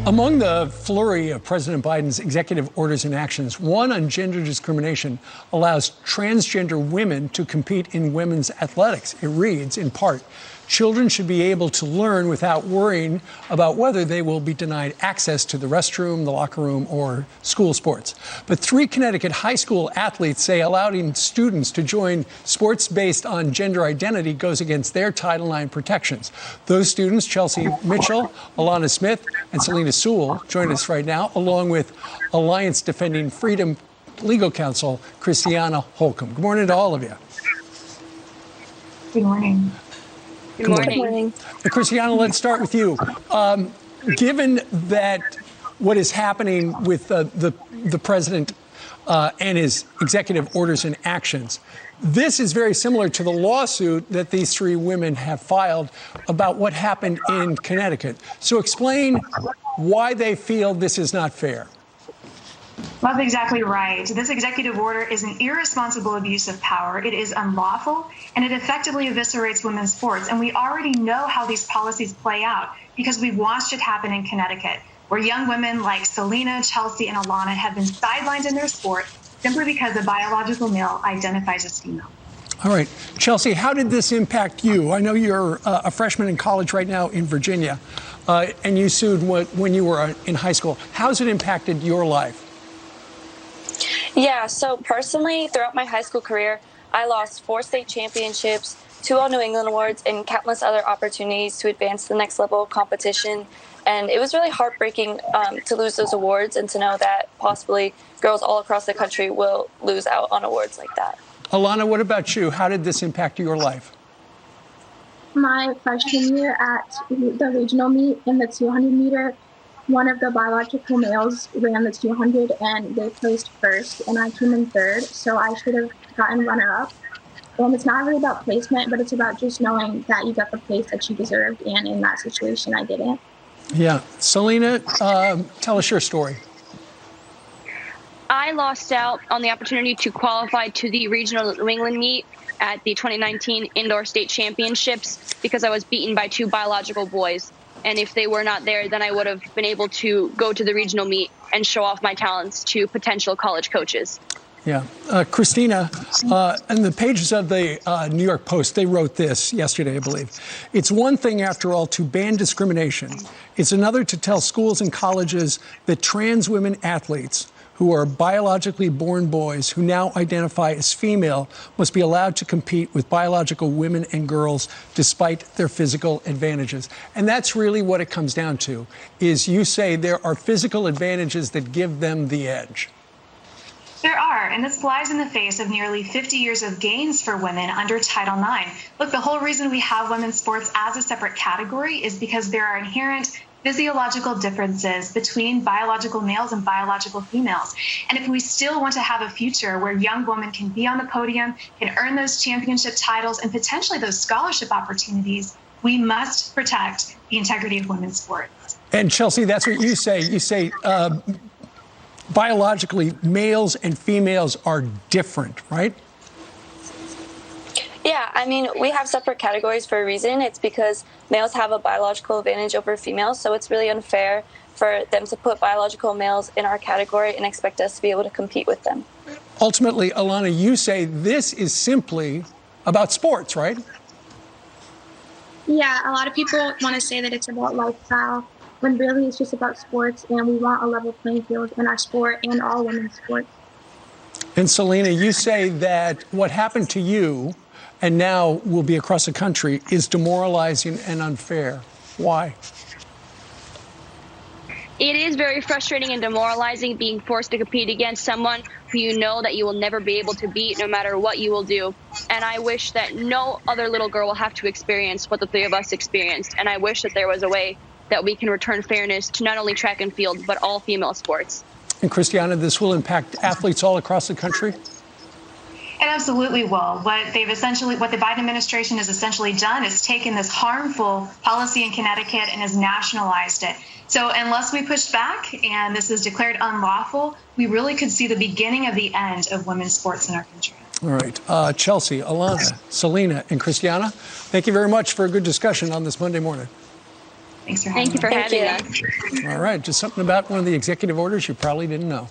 Among the flurry of President Biden's executive orders and actions, one on gender discrimination allows transgender women to compete in women's athletics. It reads, in part, children should be able to learn without worrying about whether they will be denied access to the restroom, the locker room, or school sports. But 3 Connecticut high school athletes say allowing students to join sports based on gender identity goes against their Title IX protections. Those students, Chelsea Mitchell, Alanna Smith, and Selina Soule, join us right now, along with Alliance Defending Freedom legal counsel, Christiana Holcomb. Good morning to all of you. Good morning. Good morning. Christiana, let's start with you. Given that what is happening with the president and his executive orders and actions, this is very similar to the lawsuit that these 3 women have filed about what happened in Connecticut. So explain why they feel this is not fair. That's exactly right. This executive order is an irresponsible abuse of power. It is unlawful, and it effectively eviscerates women's sports. And we already know how these policies play out because we've watched it happen in Connecticut, where young women like Selina, Chelsea, and Alanna have been sidelined in their sport simply because the biological male identifies as female. All right. Chelsea, how did this impact you? I know you're a freshman in college right now in Virginia, and you sued when you were in high school. How's it impacted your life? Yeah, so personally, throughout my high school career, I lost 4 state championships, 2 All New England awards, and countless other opportunities to advance to the next level of competition. And it was really heartbreaking to lose those awards and to know that possibly girls all across the country will lose out on awards like that. Alanna, what about you? How did this impact your life? My freshman year at the regional meet in the 200 meter, one of the biological males ran the 200 and they placed first and I came in third, so I should have gotten runner-up. And it's not really about placement, but it's about just knowing that you got the place that you deserved, and in that situation I didn't. Yeah. Selina, tell us your story. I lost out on the opportunity to qualify to the regional New England meet at the 2019 Indoor State Championships because I was beaten by 2 biological boys. And if they were not there, then I would have been able to go to the regional meet and show off my talents to potential college coaches. Yeah. Christina, in the pages of the New York Post, they wrote this yesterday, I believe. It's one thing, after all, to ban discrimination. It's another to tell schools and colleges that trans women athletes who are biologically born boys who now identify as female must be allowed to compete with biological women and girls despite their physical advantages. And that's really what it comes down to, is you say there are physical advantages that give them the edge. There are, and this flies in the face of nearly 50 years of gains for women under Title IX. Look, the whole reason we have women's sports as a separate category is because there are inherent physiological differences between biological males and biological females. And if we still want to have a future where young women can be on the podium, can earn those championship titles and potentially those scholarship opportunities, we must protect the integrity of women's sports. And Chelsea, that's what you say. You say biologically, males and females are different, right? Yeah, I mean, we have separate categories for a reason. It's because males have a biological advantage over females, so it's really unfair for them to put biological males in our category and expect us to be able to compete with them. Ultimately, Alanna, you say this is simply about sports, right? Yeah, a lot of people want to say that it's about lifestyle, when really it's just about sports, and we want a level playing field in our sport and all women's sports. And Selina, you say that what happened to you and now will be across the country is demoralizing and unfair. Why? It is very frustrating and demoralizing being forced to compete against someone who you know that you will never be able to beat no matter what you will do. And I wish that no other little girl will have to experience what the 3 of us experienced. And I wish that there was a way that we can return fairness to not only track and field, but all female sports. And Christiana, this will impact athletes all across the country? It absolutely will. What the Biden administration has essentially done is taken this harmful policy in Connecticut and has nationalized it. So unless we push back and this is declared unlawful, we really could see the beginning of the end of women's sports in our country. All right. Chelsea, Alanna, Selina, and Christiana, thank you very much for a good discussion on this Monday morning. Thanks for having me. Thank you for having us. All right, just something about one of the executive orders you probably didn't know.